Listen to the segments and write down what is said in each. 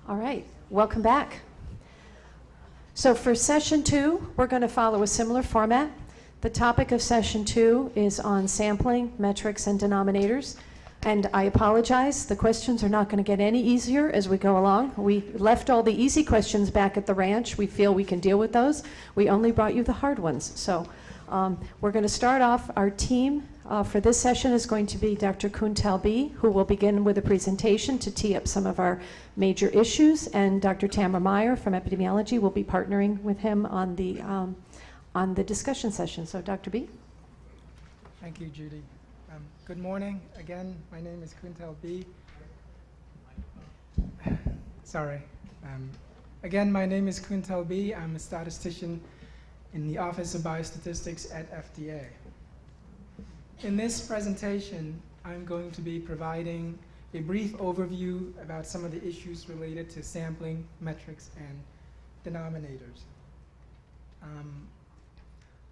All right, welcome back. So for session 2, we're going to follow a similar format. The topic of session 2 is on sampling, metrics, and denominators. And I apologize, the questions are not going to get any easier as we go along. We left all the easy questions back at the ranch. We feel we can deal with those. We only brought you the hard ones. So we're going to start off. Our team for this session is going to be Dr. Kuntal B., who will begin with a presentation to tee up some of our major issues, and Dr. Tamara Meyer from epidemiology will be partnering with him on the discussion session. So Dr. B. Thank you, Judy. Good morning. Again, my name is Kuntal B. Sorry. Again, my name is Kuntal B. I'm a statistician in the Office of Biostatistics at FDA. In this presentation, I'm going to be providing a brief overview about some of the issues related to sampling, metrics, and denominators.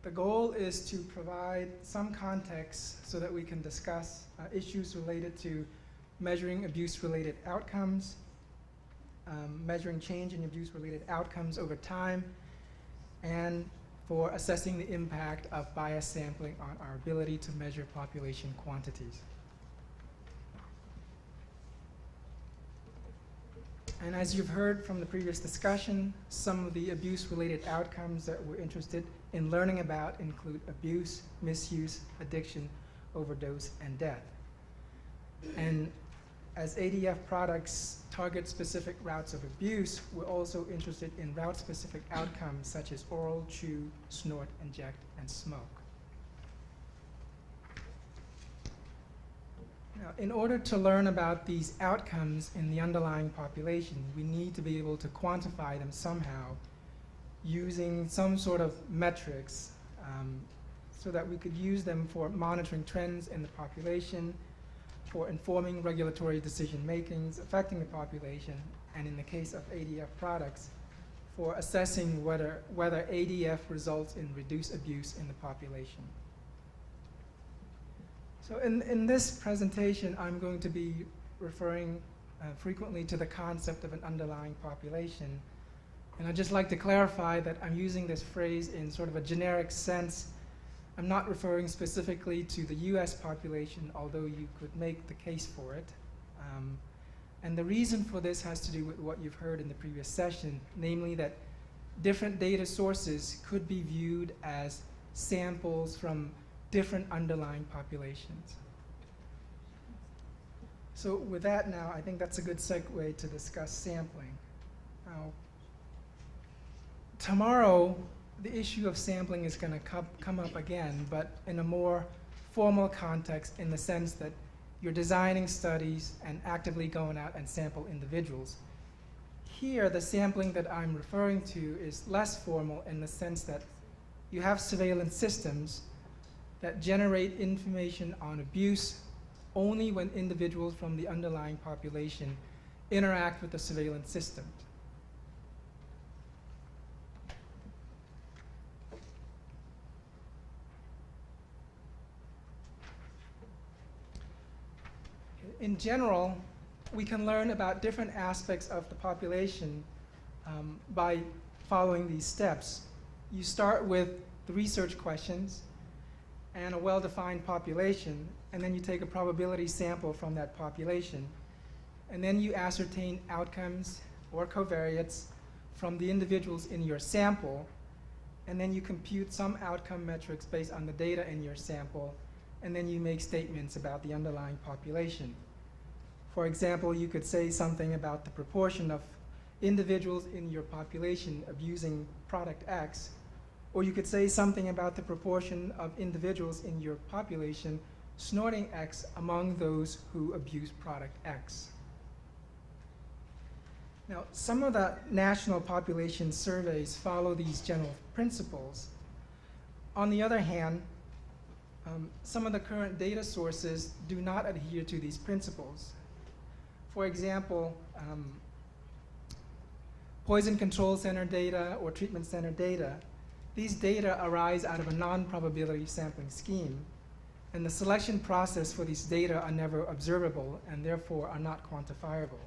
The goal is to provide some context so that we can discuss issues related to measuring abuse-related outcomes, measuring change in abuse-related outcomes over time, and for assessing the impact of bias sampling on our ability to measure population quantities. And as you've heard from the previous discussion, some of the abuse-related outcomes that we're interested in learning about include abuse, misuse, addiction, overdose, and death. And as ADF products target specific routes of abuse, we're also interested in route-specific outcomes such as oral, chew, snort, inject, and smoke. Now, in order to learn about these outcomes in the underlying population, we need to be able to quantify them somehow using some sort of metrics so that we could use them for monitoring trends in the population, for informing regulatory decision-makings affecting the population, and in the case of ADF products, for assessing whether ADF results in reduced abuse in the population. So in this presentation, I'm going to be referring frequently to the concept of an underlying population. And I'd just like to clarify that I'm using this phrase in sort of a generic sense. I'm not referring specifically to the US population, although you could make the case for it. And the reason for this has to do with what you've heard in the previous session, namely that different data sources could be viewed as samples from different underlying populations. So with that now, I think that's a good segue to discuss sampling. Now, tomorrow, the issue of sampling is going to come up again, but in a more formal context, in the sense that you're designing studies and actively going out and sample individuals. Here, the sampling that I'm referring to is less formal in the sense that you have surveillance systems that generate information on abuse only when individuals from the underlying population interact with the surveillance system. In general, we can learn about different aspects of the population by following these steps. You start with the research questions and a well-defined population, and then you take a probability sample from that population. And then you ascertain outcomes or covariates from the individuals in your sample, and then you compute some outcome metrics based on the data in your sample, and then you make statements about the underlying population. For example, you could say something about the proportion of individuals in your population abusing product X, or you could say something about the proportion of individuals in your population snorting X among those who abuse product X. Now, some of the national population surveys follow these general principles. On the other hand, some of the current data sources do not adhere to these principles. For example, poison control center data or treatment center data, these data arise out of a non-probability sampling scheme, and the selection process for these data are never observable and therefore are not quantifiable.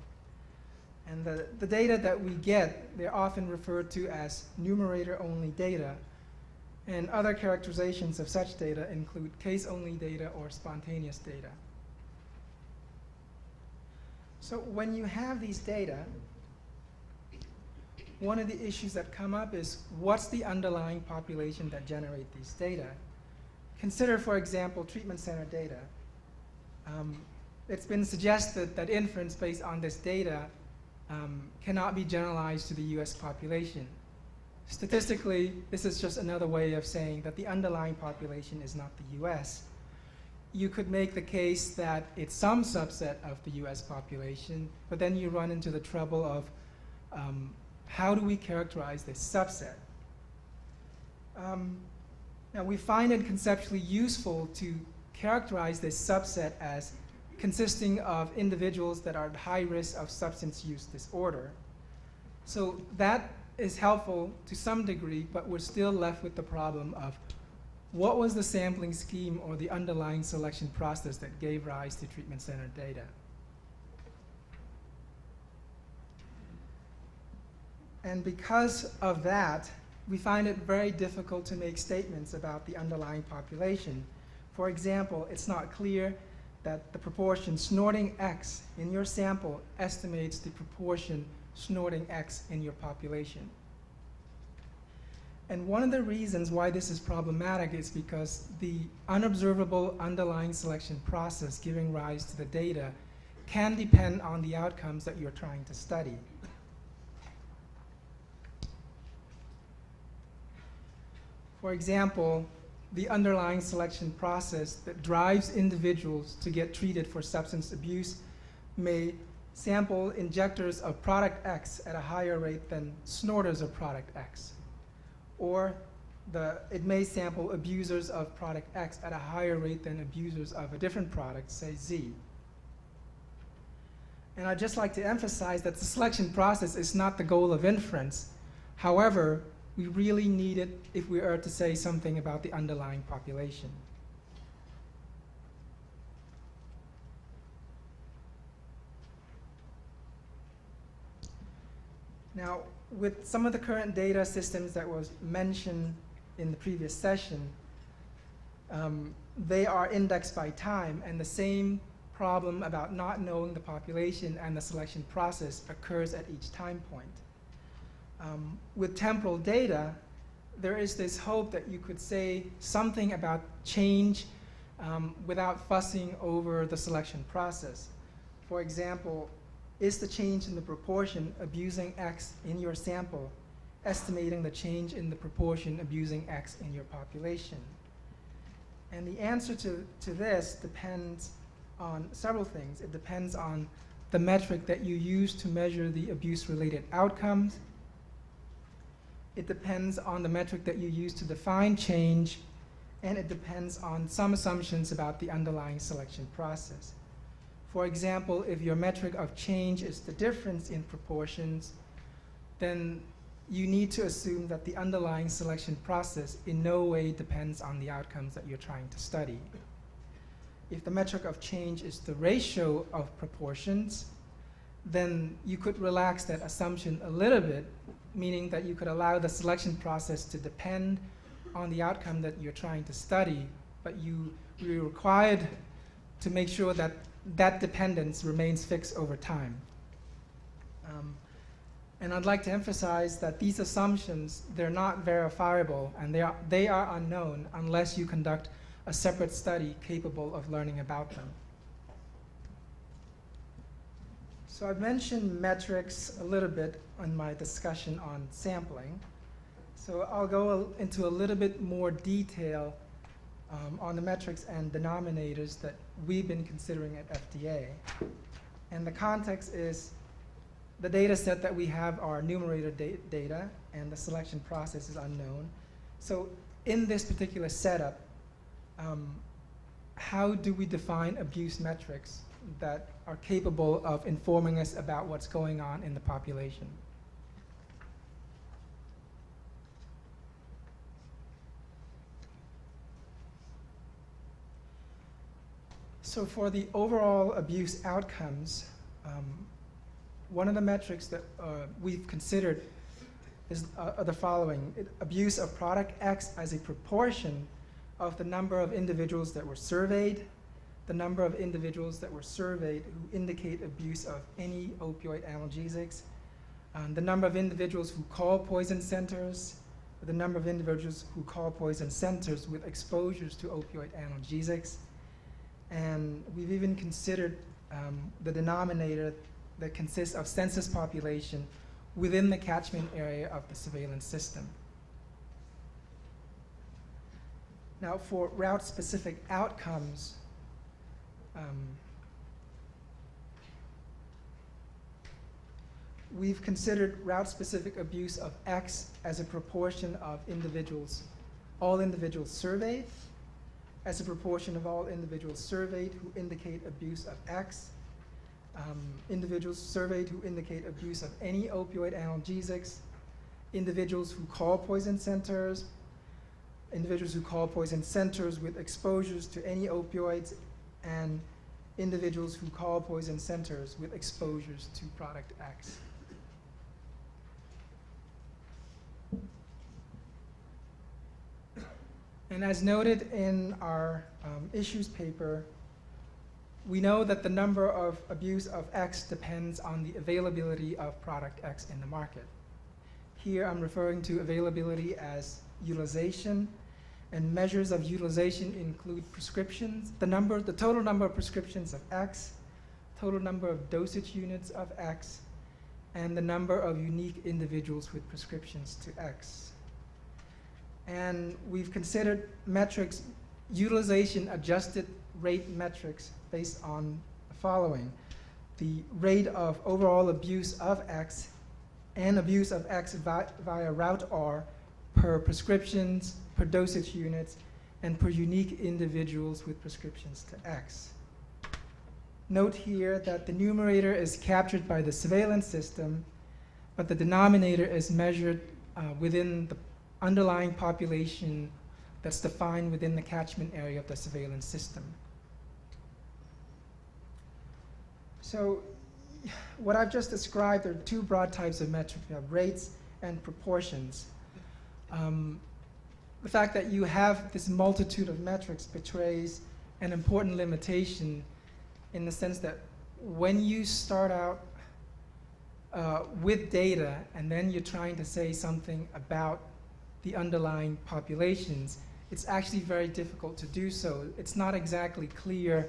And the data that we get, they're often referred to as numerator-only data. And other characterizations of such data include case-only data or spontaneous data. So when you have these data, one of the issues that come up is what's the underlying population that generate these data? Consider, for example, treatment center data. It's been suggested that inference based on this data cannot be generalized to the US population. Statistically, this is just another way of saying that the underlying population is not the US. You could make the case that it's some subset of the US population, but then you run into the trouble of how do we characterize this subset? Now, we find it conceptually useful to characterize this subset as consisting of individuals that are at high risk of substance use disorder. So that is helpful to some degree, but we're still left with the problem of what was the sampling scheme or the underlying selection process that gave rise to treatment center data? And because of that, we find it very difficult to make statements about the underlying population. For example, it's not clear that the proportion snorting X in your sample estimates the proportion snorting X in your population. And one of the reasons why this is problematic is because the unobservable underlying selection process giving rise to the data can depend on the outcomes that you're trying to study. For example, the underlying selection process that drives individuals to get treated for substance abuse may sample injectors of product X at a higher rate than snorters of product X. Or it may sample abusers of product X at a higher rate than abusers of a different product, say Z. And I'd just like to emphasize that the selection process is not the goal of inference. However, we really need it if we are to say something about the underlying population. Now, with some of the current data systems that was mentioned in the previous session, they are indexed by time, and the same problem about not knowing the population and the selection process occurs at each time point. With temporal data, there is this hope that you could say something about change without fussing over the selection process. For example, is the change in the proportion abusing X in your sample estimating the change in the proportion abusing X in your population? And the answer to this depends on several things. It depends on the metric that you use to measure the abuse-related outcomes. It depends on the metric that you use to define change, and it depends on some assumptions about the underlying selection process. For example, if your metric of change is the difference in proportions, then you need to assume that the underlying selection process in no way depends on the outcomes that you're trying to study. If the metric of change is the ratio of proportions, then you could relax that assumption a little bit, meaning that you could allow the selection process to depend on the outcome that you're trying to study, but you're required to make sure that that dependence remains fixed over time. And I'd like to emphasize that these assumptions, they're not verifiable, and they are unknown unless you conduct a separate study capable of learning about them. So I've mentioned metrics a little bit in my discussion on sampling. So I'll go into a little bit more detail on the metrics and denominators that we've been considering at FDA. And the context is the data set that we have are numerator data, and the selection process is unknown. So in this particular setup, how do we define abuse metrics that are capable of informing us about what's going on in the population? So for the overall abuse outcomes, one of the metrics that we've considered are the following. Abuse of product X as a proportion of the number of individuals that were surveyed, the number of individuals that were surveyed who indicate abuse of any opioid analgesics, the number of individuals who call poison centers, the number of individuals who call poison centers with exposures to opioid analgesics. And we've even considered the denominator that consists of census population within the catchment area of the surveillance system. Now, for route-specific outcomes, we've considered route-specific abuse of X as a proportion of individuals, all individuals surveyed, as a proportion of all individuals surveyed who indicate abuse of X, individuals surveyed who indicate abuse of any opioid analgesics, individuals who call poison centers, individuals who call poison centers with exposures to any opioids, and individuals who call poison centers with exposures to product X. And as noted in our issues paper, we know that the number of abuse of X depends on the availability of product X in the market. Here I'm referring to availability as utilization, and measures of utilization include prescriptions, the total number of prescriptions of X, total number of dosage units of X, and the number of unique individuals with prescriptions to X. And we've considered metrics, utilization-adjusted rate metrics based on the following: the rate of overall abuse of X and abuse of X via route R per prescriptions, per dosage units, and per unique individuals with prescriptions to X. Note here that the numerator is captured by the surveillance system, but the denominator is measured within the underlying population that's defined within the catchment area of the surveillance system. So what I've just described are two broad types of metrics. We have rates and proportions. The fact that you have this multitude of metrics betrays an important limitation in the sense that when you start out with data and then you're trying to say something about the underlying populations, it's actually very difficult to do so. It's not exactly clear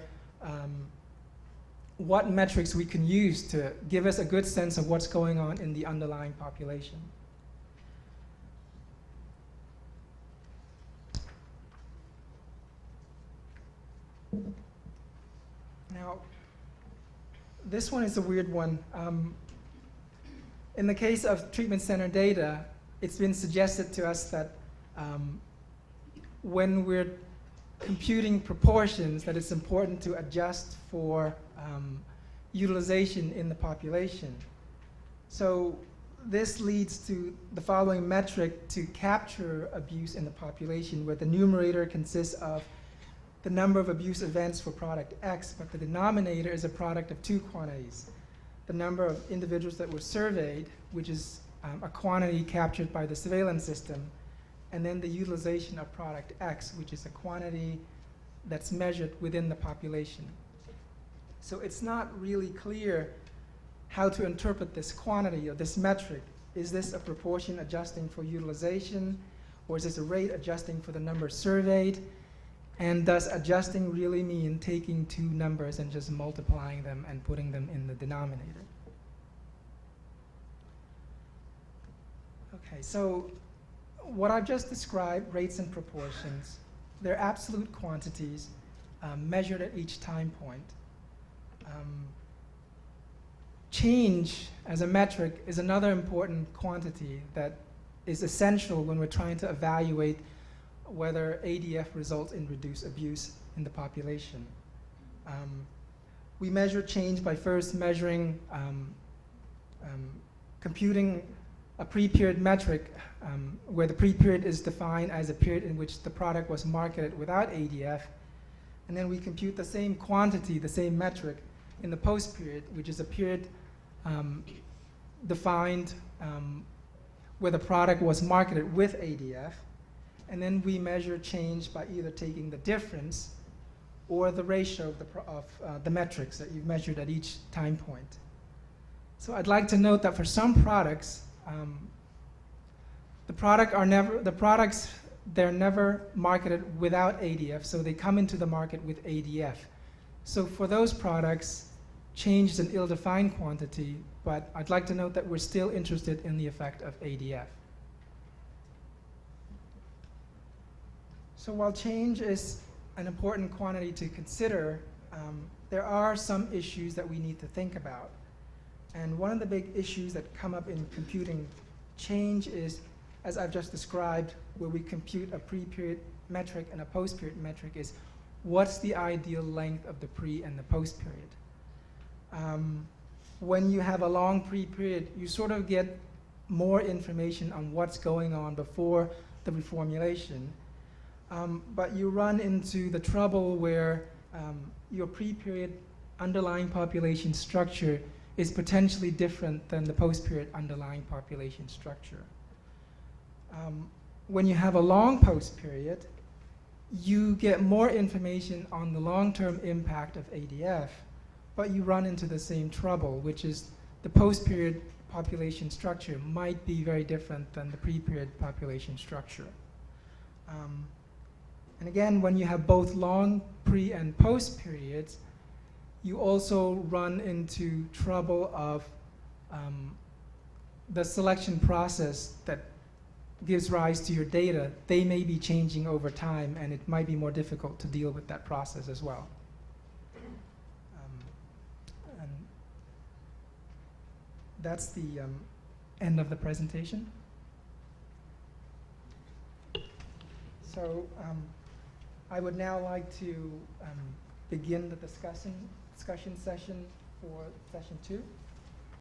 what metrics we can use to give us a good sense of what's going on in the underlying population. Now, this one is a weird one. In the case of treatment center data, it's been suggested to us that when we're computing proportions, that it's important to adjust for utilization in the population. So this leads to the following metric to capture abuse in the population, where the numerator consists of the number of abuse events for product X, but the denominator is a product of two quantities: the number of individuals that were surveyed, which is a quantity captured by the surveillance system, and then the utilization of product X, which is a quantity that's measured within the population. So it's not really clear how to interpret this quantity or this metric. Is this a proportion adjusting for utilization, or is this a rate adjusting for the number surveyed? And does adjusting really mean taking two numbers and just multiplying them and putting them in the denominator? Okay, so what I've just described, rates and proportions, they're absolute quantities measured at each time point. Change as a metric is another important quantity that is essential when we're trying to evaluate whether ADF results in reduced abuse in the population. We measure change by first measuring, computing a pre-period metric where the pre-period is defined as a period in which the product was marketed without ADF, and then we compute the same quantity, the same metric, in the post-period, which is a period defined where the product was marketed with ADF, and then we measure change by either taking the difference or the ratio of the metrics that you've measured at each time point. So I'd like to note that for some products, they're never marketed without ADF, so they come into the market with ADF. So for those products, change is an ill-defined quantity, but I'd like to note that we're still interested in the effect of ADF. So while change is an important quantity to consider, there are some issues that we need to think about. And one of the big issues that come up in computing change is, as I've just described, where we compute a pre-period metric and a post-period metric, is what's the ideal length of the pre and the post-period. When you have a long pre-period, you sort of get more information on what's going on before the reformulation. But you run into the trouble where your pre-period underlying population structure is potentially different than the post-period underlying population structure. When you have a long post-period, you get more information on the long-term impact of ADF, but you run into the same trouble, which is the post-period population structure might be very different than the pre-period population structure. And again, when you have both long pre and post periods, you also run into trouble of the selection process that gives rise to your data. They may be changing over time, and it might be more difficult to deal with that process as well. And that's the end of the presentation. So I would now like to begin the discussion session for session 2.